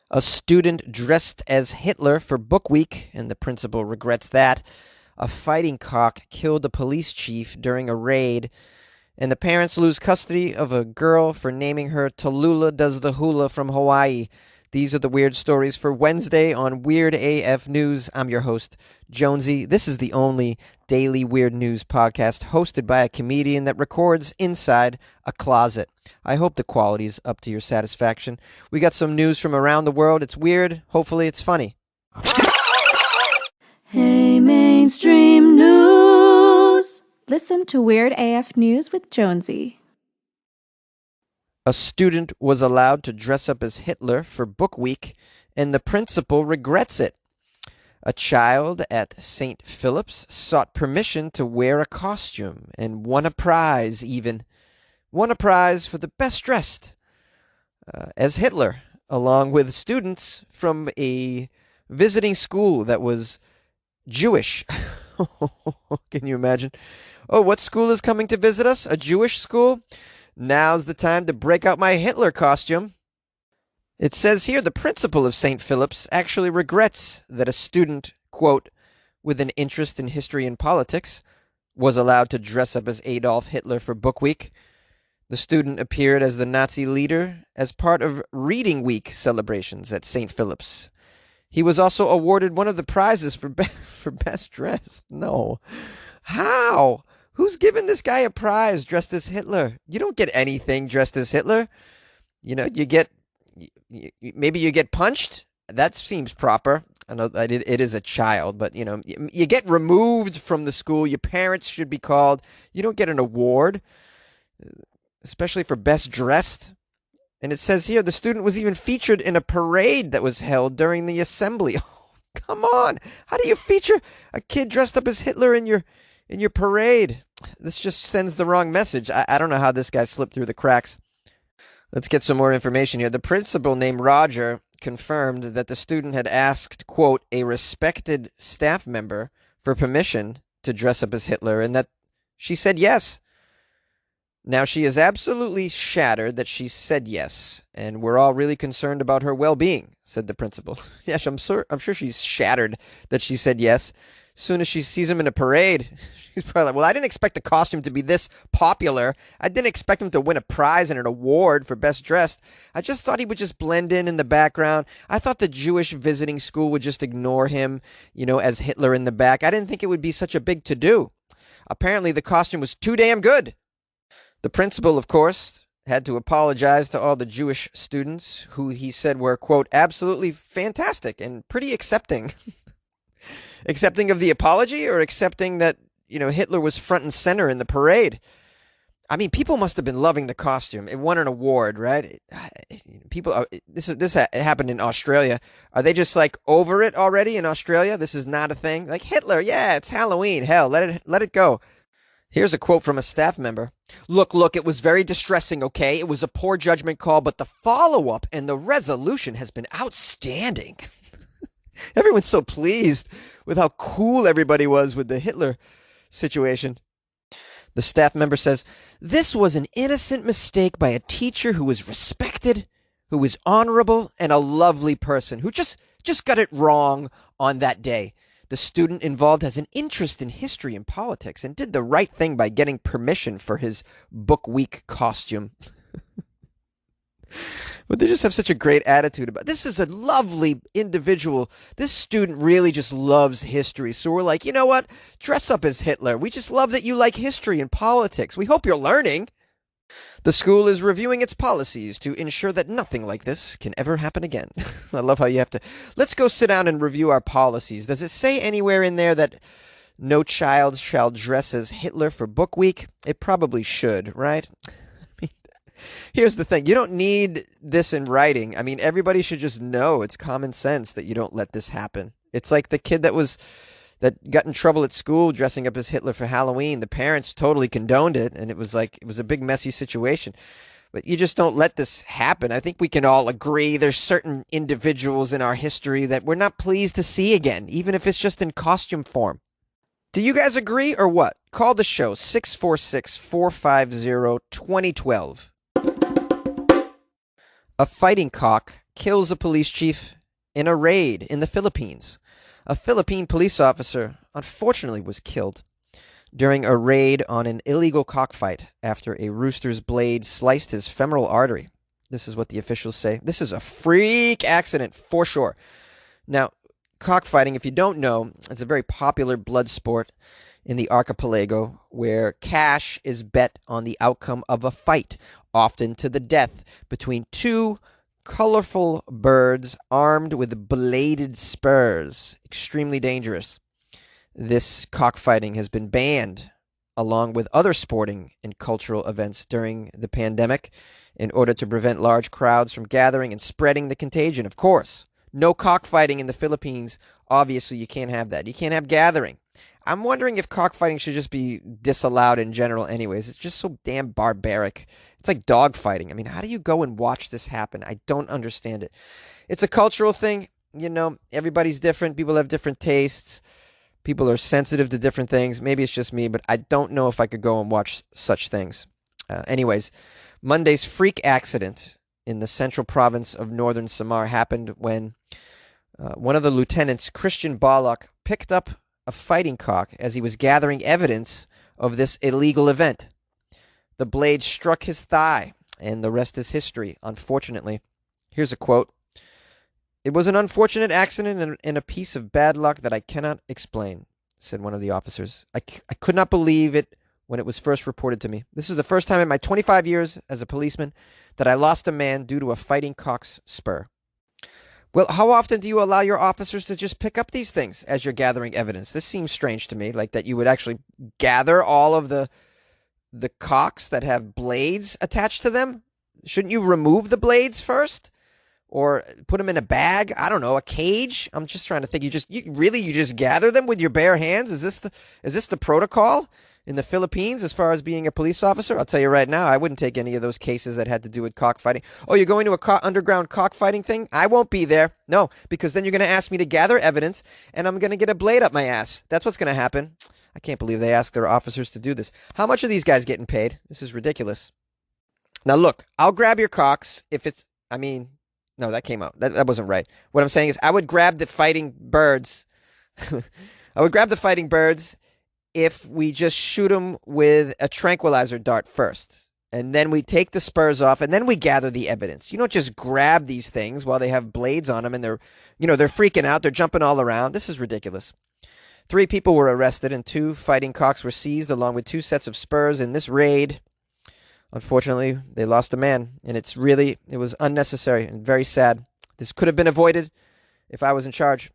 A student dressed as Hitler for Book Week, and the principal regrets that. A fighting cock killed a police chief during a raid. And the parents lose custody of a girl for naming her Talula does the Hula from Hawaii. These are the weird stories for Wednesday on Weird AF News. I'm your host, Jonesy. This is the only daily weird news podcast hosted by a comedian that records inside a closet. I hope the quality's up to your satisfaction. We got some news from around the world. It's weird. Hopefully it's funny. Hey, mainstream news. Listen to Weird AF News with Jonesy. A student was allowed to dress up as Hitler for Book Week, and the principal regrets it. A child at St. Philip's sought permission to wear a costume and won a prize even. Won a prize for the best dressed as Hitler, along with students from a visiting school that was Jewish. Can you imagine? Oh, what school is coming to visit us? A Jewish school? Now's the time to break out my Hitler costume. It says here the principal of St. Philip's actually regrets that a student, quote, with an interest in history and politics, was allowed to dress up as Adolf Hitler for Book Week. The student appeared as the Nazi leader as part of Reading Week celebrations at St. Philip's. He was also awarded one of the prizes for best dressed. No. How? Who's giving this guy a prize dressed as Hitler? You don't get anything dressed as Hitler. You know, maybe you get punched. That seems proper. I know it is a child, but, you know, you get removed from the school. Your parents should be called. You don't get an award, especially for best dressed. And it says here the student was even featured in a parade that was held during the assembly. Oh, come on. How do you feature a kid dressed up as Hitler in your parade? This just sends the wrong message. I don't know how this guy slipped through the cracks. Let's get some more information here. The principal, named Roger, confirmed that the student had asked, quote, a respected staff member for permission to dress up as Hitler, and that she said yes. Now, she is absolutely shattered that she said yes, and we're all really concerned about her well-being, said the principal. Yes, I'm sure she's shattered that she said yes. As soon as she sees him in a parade, she's probably like, well, I didn't expect the costume to be this popular. I didn't expect him to win a prize and an award for best dressed. I just thought he would just blend in the background. I thought the Jewish visiting school would just ignore him, you know, as Hitler in the back. I didn't think it would be such a big to-do. Apparently, the costume was too damn good. The principal, of course, had to apologize to all the Jewish students who he said were, quote, absolutely fantastic and pretty accepting. Accepting of the apology, or accepting that, you know, Hitler was front and center in the parade? I mean, people must have been loving the costume. It won an award, right? People, this happened in Australia. Are they just like over it already in Australia? This is not a thing. Like Hitler, yeah, it's Halloween. Hell, let it go. Here's a quote from a staff member. Look, it was very distressing, okay? It was a poor judgment call, but the follow-up and the resolution has been outstanding. Everyone's so pleased with how cool everybody was with the Hitler situation. The staff member says, this was an innocent mistake by a teacher who was respected, who was honorable, and a lovely person, who just got it wrong on that day. The student involved has an interest in history and politics and did the right thing by getting permission for his Book Week costume. But they just have such a great attitude about it. This is a lovely individual. This student really just loves history. So we're like, you know what? Dress up as Hitler. We just love that you like history and politics. We hope you're learning. The school is reviewing its policies to ensure that nothing like this can ever happen again. I love how you have to... Let's go sit down and review our policies. Does it say anywhere in there that no child shall dress as Hitler for Book Week? It probably should, right? Here's the thing. You don't need this in writing. I mean, everybody should just know it's common sense that you don't let this happen. It's like the kid that got in trouble at school dressing up as Hitler for Halloween. The parents totally condoned it, and it was a big messy situation. But you just don't let this happen. I think we can all agree there's certain individuals in our history that we're not pleased to see again, even if it's just in costume form. Do you guys agree or what? Call the show 646-450-2012. A fighting cock kills a police chief in a raid in the Philippines. A Philippine police officer, unfortunately, was killed during a raid on an illegal cockfight after a rooster's blade sliced his femoral artery. This is what the officials say. This is a freak accident for sure. Now, cockfighting, if you don't know, is a very popular blood sport in the archipelago where cash is bet on the outcome of a fight, often to the death, between two colorful birds armed with bladed spurs. Extremely dangerous. This cockfighting has been banned along with other sporting and cultural events during the pandemic in order to prevent large crowds from gathering and spreading the contagion. Of course, no cockfighting in the Philippines. Obviously, you can't have that. You can't have gathering. I'm wondering if cockfighting should just be disallowed in general anyways. It's just so damn barbaric. It's like dogfighting. I mean, how do you go and watch this happen? I don't understand it. It's a cultural thing. You know, everybody's different. People have different tastes. People are sensitive to different things. Maybe it's just me, but I don't know if I could go and watch such things. Anyways, Monday's freak accident in the central province of northern Samar happened when one of the lieutenants, Christian Balak, picked up a fighting cock as he was gathering evidence of this illegal event. The blade struck his thigh, and the rest is history, unfortunately. Here's a quote. "It was an unfortunate accident and a piece of bad luck that I cannot explain," said one of the officers. I could not believe it when it was first reported to me. This is the first time in my 25 years as a policeman that I lost a man due to a fighting cock's spur. Well, how often do you allow your officers to just pick up these things as you're gathering evidence? This seems strange to me, like that you would actually gather all of the cocks that have blades attached to them. Shouldn't you remove the blades first? Or put them in a bag? I don't know, a cage? I'm just trying to think. You just gather them with your bare hands? Is this the protocol in the Philippines as far as being a police officer? I'll tell you right now, I wouldn't take any of those cases that had to do with cockfighting. Oh, you're going to a underground cockfighting thing? I won't be there. No, because then you're going to ask me to gather evidence, and I'm going to get a blade up my ass. That's what's going to happen. I can't believe they ask their officers to do this. How much are these guys getting paid? This is ridiculous. Now, look, I'll grab your cocks if it's, no, that came out. That wasn't right. What I'm saying is I would grab the fighting birds. I would grab the fighting birds if we just shoot them with a tranquilizer dart first. And then we take the spurs off, and then we gather the evidence. You don't just grab these things while they have blades on them, and they're freaking out. They're jumping all around. This is ridiculous. 3 people were arrested, and 2 fighting cocks were seized, along with 2 sets of spurs in this raid. Unfortunately, they lost a man, and it was unnecessary and very sad. This could have been avoided if I was in charge.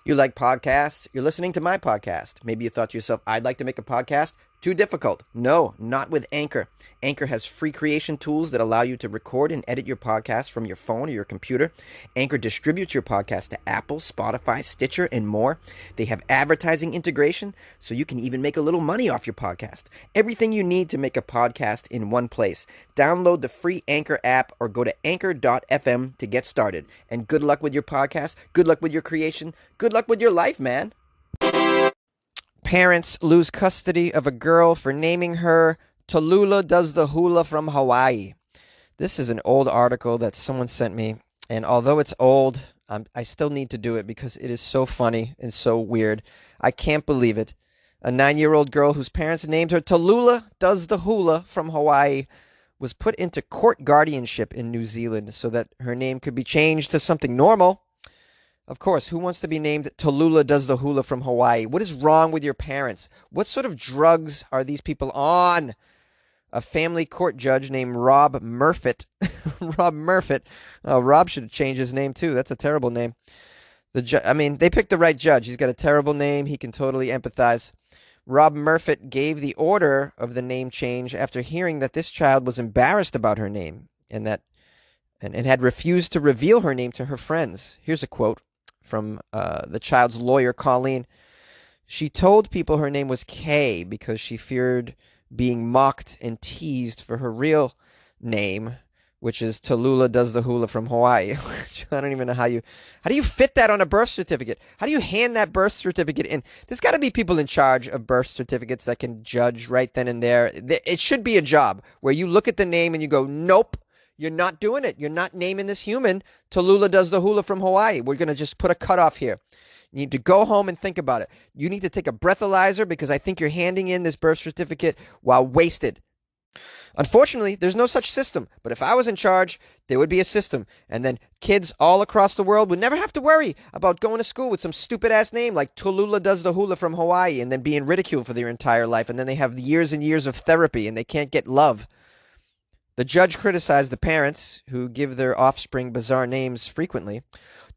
You like podcasts? You're listening to my podcast. Maybe you thought to yourself, I'd like to make a podcast. Too difficult. No, not with Anchor. Anchor has free creation tools that allow you to record and edit your podcast from your phone or your computer. Anchor distributes your podcast to Apple, Spotify, Stitcher, and more. They have advertising integration, so you can even make a little money off your podcast. Everything you need to make a podcast in one place. Download the free Anchor app or go to anchor.fm to get started. And good luck with your podcast. Good luck with your creation. Good luck with your life, man. Parents lose custody of a girl for naming her Talula does the Hula from Hawaii. This is an old article that someone sent me, and although it's old, I still need to do it because it is so funny and so weird. I can't believe it. A 9-year-old girl whose parents named her Talula does the Hula from Hawaii was put into court guardianship in New Zealand so that her name could be changed to something normal. Of course, who wants to be named Talula does the Hula from Hawaii? What is wrong with your parents? What sort of drugs are these people on? A family court judge named Rob Murfitt. Rob Murfitt. Oh, Rob should have changed his name too. That's a terrible name. They picked the right judge. He's got a terrible name. He can totally empathize. Rob Murfitt gave the order of the name change after hearing that this child was embarrassed about her name and had refused to reveal her name to her friends. Here's a quote from the child's lawyer, Colleen. She told people her name was Kay because she feared being mocked and teased for her real name, which is Talula does the Hula from Hawaii. I don't even know how do you fit that on a birth certificate? How do you hand that birth certificate in? There's got to be people in charge of birth certificates that can judge right then and there. It should be a job where you look at the name and you go, nope, You're not doing it. You're not naming this human Talula does the hula from Hawaii. We're going to just put a cutoff here. You need to go home and think about it. You need to take a breathalyzer because I think you're handing in this birth certificate while wasted. Unfortunately, there's no such system. But if I was in charge, there would be a system. And then kids all across the world would never have to worry about going to school with some stupid ass name like Talula does the hula from Hawaii and then being ridiculed for their entire life. And then they have years and years of therapy and they can't get love. The judge criticized the parents who give their offspring bizarre names frequently.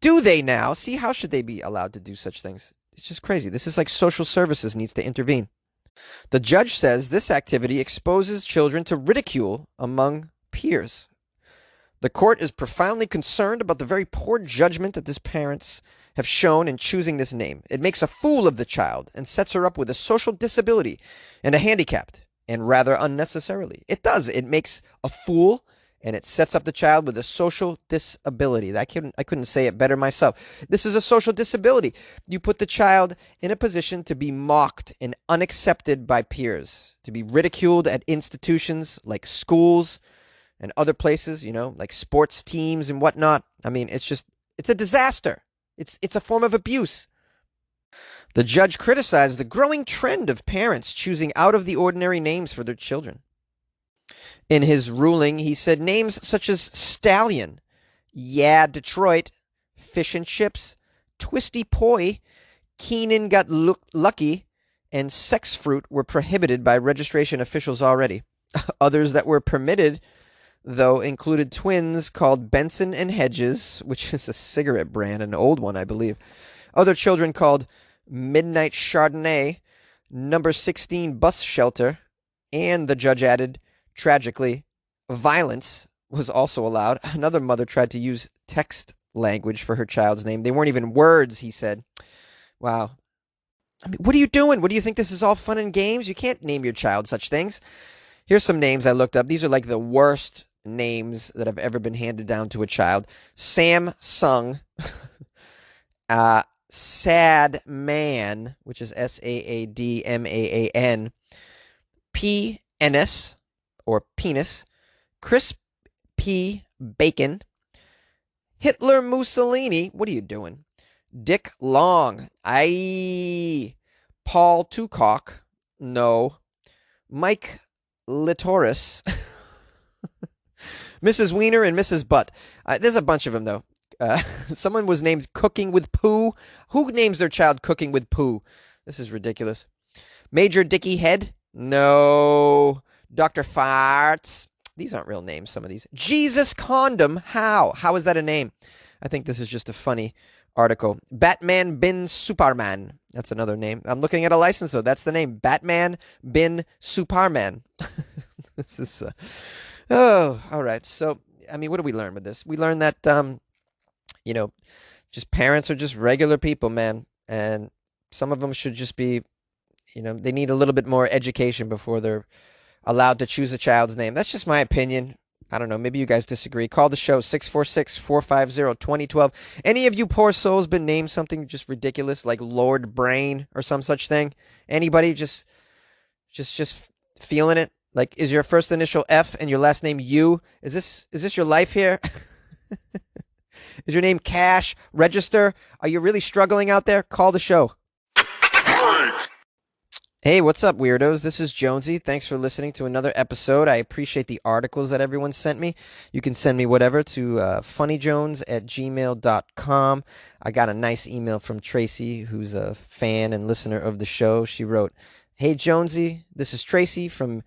Do they now? See, how should they be allowed to do such things? It's just crazy. This is like social services needs to intervene. The judge says this activity exposes children to ridicule among peers. The court is profoundly concerned about the very poor judgment that these parents have shown in choosing this name. It makes a fool of the child and sets her up with a social disability and a handicap, and rather unnecessarily. It does. It makes a fool and it sets up the child with a social disability. I couldn't say it better myself. This is a social disability. You put the child in a position to be mocked and unaccepted by peers, to be ridiculed at institutions like schools and other places, like sports teams and whatnot. I mean, it's a disaster. It's a form of abuse. The judge criticized the growing trend of parents choosing out of the ordinary names for their children. In his ruling, he said names such as Stallion, Yeah, Detroit, Fish and Chips, Twisty Poi, Keenan Got Lucky, and Sex Fruit were prohibited by registration officials already. Others that were permitted, though, included twins called Benson and Hedges, which is a cigarette brand, an old one, I believe. Other children called Midnight Chardonnay, Number 16 Bus Shelter, and the judge added, tragically, violence was also allowed. Another mother tried to use text language for her child's name. They weren't even words, he said. Wow. I mean, what are you doing? What do you think this is all fun and games? You can't name your child such things. Here's some names I looked up. These are like the worst names that have ever been handed down to a child. Sam Sung. Sad Man, which is Saadman. P. Ennis, or penis. Chris P. Bacon. Hitler Mussolini. What are you doing? Dick Long. Aye. Paul Tucock. No. Mike Litoris. Mrs. Wiener and Mrs. Butt. There's a bunch of them, though. Someone was named Cooking with Pooh. Who names their child Cooking with Pooh? This is ridiculous. Major Dicky Head. No. Dr. Farts. These aren't real names, some of these. Jesus Condom. How? How is that a name? I think this is just a funny article. Batman bin Superman. That's another name. I'm looking at a license, though. That's the name. Batman bin Superman. This is... oh, all right. So, I mean, what do we learn with this? We learn that, just parents are just regular people, man. And some of them should just be, they need a little bit more education before they're allowed to choose a child's name. That's just my opinion. I don't know. Maybe you guys disagree. Call the show, 646-450-2012. Any of you poor souls been named something just ridiculous like Lord Brain or some such thing? Anybody just feeling it? Like, is your first initial F and your last name U? Is this your life here? Is your name Cash? Register? Are you really struggling out there? Call the show. Hey, what's up, weirdos? This is Jonesy. Thanks for listening to another episode. I appreciate the articles that everyone sent me. You can send me whatever to funnyjones@gmail.com. I got a nice email from Tracy, who's a fan and listener of the show. She wrote, "Hey, Jonesy, this is Tracy from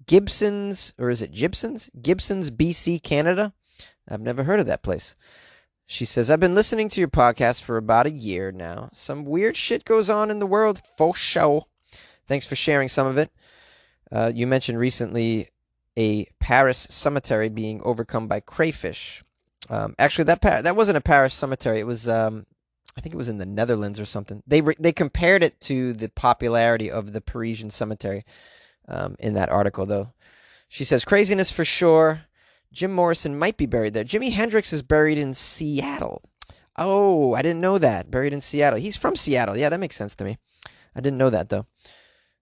Gibson's, or is it Gibson's? Gibson's, BC, Canada. I've never heard of that place." She says, "I've been listening to your podcast for about a year now. Some weird shit goes on in the world, for sure. Thanks for sharing some of it. You mentioned recently a Paris cemetery being overcome by crayfish. Actually, that wasn't a Paris cemetery. It was, I think it was in the Netherlands or something. They compared it to the popularity of the Parisian cemetery in that article, though. She says, craziness for sure. Jim Morrison might be buried there. Jimi Hendrix is buried in Seattle. Oh, I didn't know that. Buried in Seattle. He's from Seattle. Yeah, that makes sense to me. I didn't know that, though.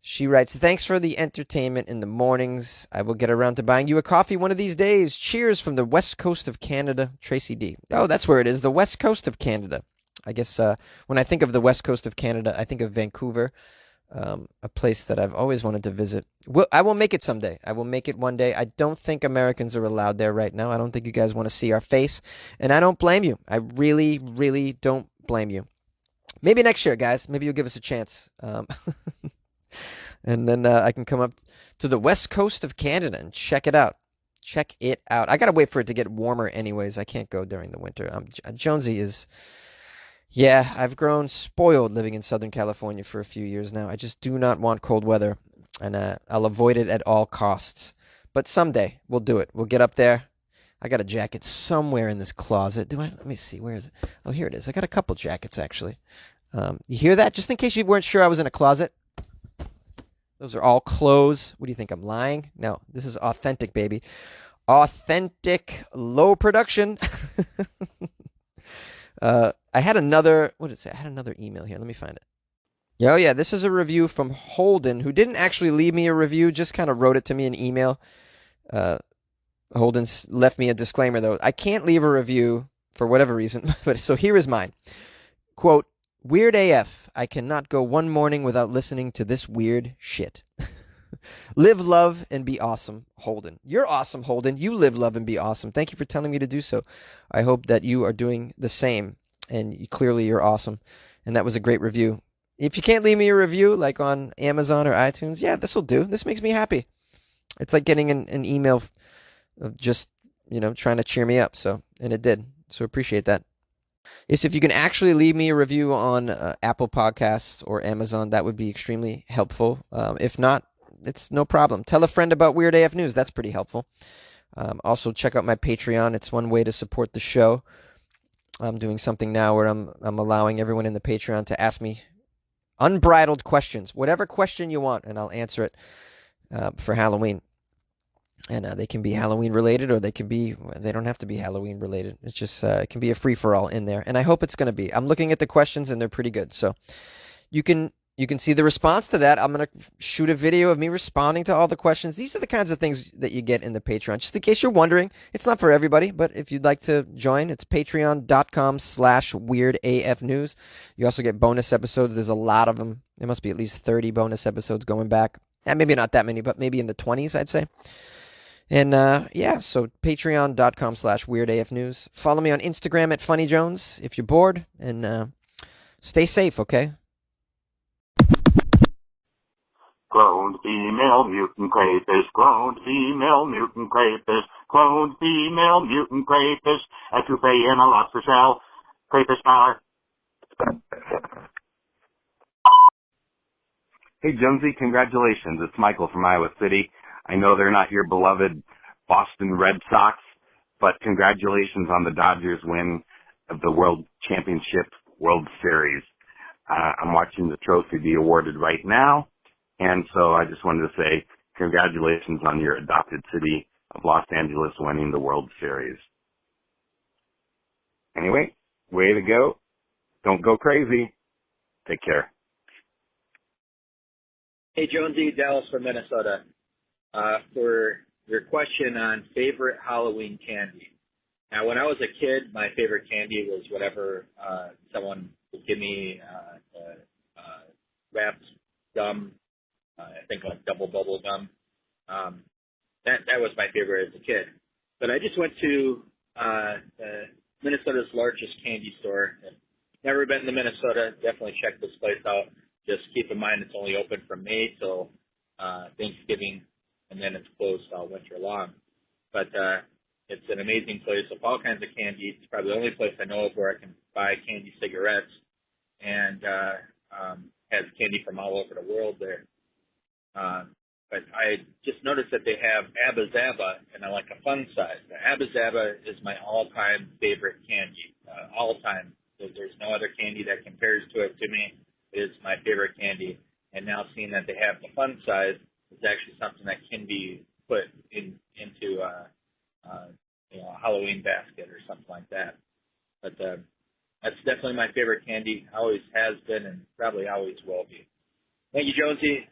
She writes, thanks for the entertainment in the mornings. I will get around to buying you a coffee one of these days. Cheers from the west coast of Canada, Tracy D. Oh, that's where it is, the west coast of Canada. I guess when I think of the west coast of Canada, I think of Vancouver, a place that I've always wanted to visit. I will make it someday. I will make it one day. I don't think Americans are allowed there right now. I don't think you guys want to see our face, and I don't blame you. I really, really don't blame you. Maybe next year, guys. Maybe you'll give us a chance. And then I can come up to the west coast of Canada and check it out. Check it out. I gotta wait for it to get warmer, anyways. I can't go during the winter. Jonesy is, yeah. I've grown spoiled living in Southern California for a few years now. I just do not want cold weather, and I'll avoid it at all costs. But someday we'll do it. We'll get up there. I got a jacket somewhere in this closet. Do I? Let me see. Where is it? Oh, here it is. I got a couple jackets actually. You hear that? Just in case you weren't sure I was in a closet. Those are all clothes. What do you think? I'm lying? No, this is authentic, baby. Authentic, low production. I had another, what did it say? I had another email here. Let me find it. Oh, yeah, this is a review from Holden, who didn't actually leave me a review, just kind of wrote it to me in email. Holden left me a disclaimer, though. I can't leave a review for whatever reason, but so here is mine. Quote, Weird AF. I cannot go one morning without listening to this weird shit. Live, love, and be awesome, Holden. You're awesome, Holden. You live, love, and be awesome. Thank you for telling me to do so. I hope that you are doing the same, and clearly you're awesome. And that was a great review. If you can't leave me a review, like on Amazon or iTunes, yeah, this will do. This makes me happy. It's like getting an email of just, trying to cheer me up. And it did. So appreciate that. Is if you can actually leave me a review on Apple Podcasts or Amazon, that would be extremely helpful. If not, it's no problem. Tell a friend about Weird AF News. That's pretty helpful. Also, check out my Patreon. It's one way to support the show. I'm doing something now where I'm allowing everyone in the Patreon to ask me unbridled questions, whatever question you want, and I'll answer it for Halloween. And they can be Halloween related, or they don't have to be Halloween related. It's just, it can be a free for all in there. And I hope it's going to be. I'm looking at the questions and they're pretty good. So you can see the response to that. I'm going to shoot a video of me responding to all the questions. These are the kinds of things that you get in the Patreon. Just in case you're wondering, it's not for everybody, but if you'd like to join, it's patreon.com/weirdafnews. You also get bonus episodes. There's a lot of them. There must be at least 30 bonus episodes going back. Maybe not that many, but maybe in the 20s, I'd say. And so patreon.com/weirdafnews. Follow me on Instagram at funnyjones if you're bored, and stay safe, okay? Cloned female mutant crayfish, cloned female mutant crayfish, cloned female mutant crayfish, a toupee in a lobster shell, crayfish power. Hey, Jonesy, congratulations. It's Michael from Iowa City. I know they're not your beloved Boston Red Sox, but congratulations on the Dodgers win of the World Championship World Series. I'm watching the trophy be awarded right now, and so I just wanted to say congratulations on your adopted city of Los Angeles winning the World Series. Anyway, way to go. Don't go crazy. Take care. Hey, Jonesy, Dallas from Minnesota. For your question on favorite Halloween candy. Now, when I was a kid, my favorite candy was whatever someone would give me, wrapped gum, I think like double bubble gum. That was my favorite as a kid. But I just went to Minnesota's largest candy store. Never been to Minnesota. Definitely check this place out. Just keep in mind it's only open from May till Thanksgiving, and then it's closed all winter long. But it's an amazing place of all kinds of candy. It's probably the only place I know of where I can buy candy cigarettes, and has candy from all over the world there. But I just noticed that they have Abba Zaba, and I like a fun size. The Abba Zaba is my all-time favorite candy, all-time. There's no other candy that compares to it to me. It is my favorite candy. And now seeing that they have the fun size, it's actually something that can be put into a Halloween basket or something like that. But that's definitely my favorite candy. Always has been and probably always will be. Thank you, Jonesy.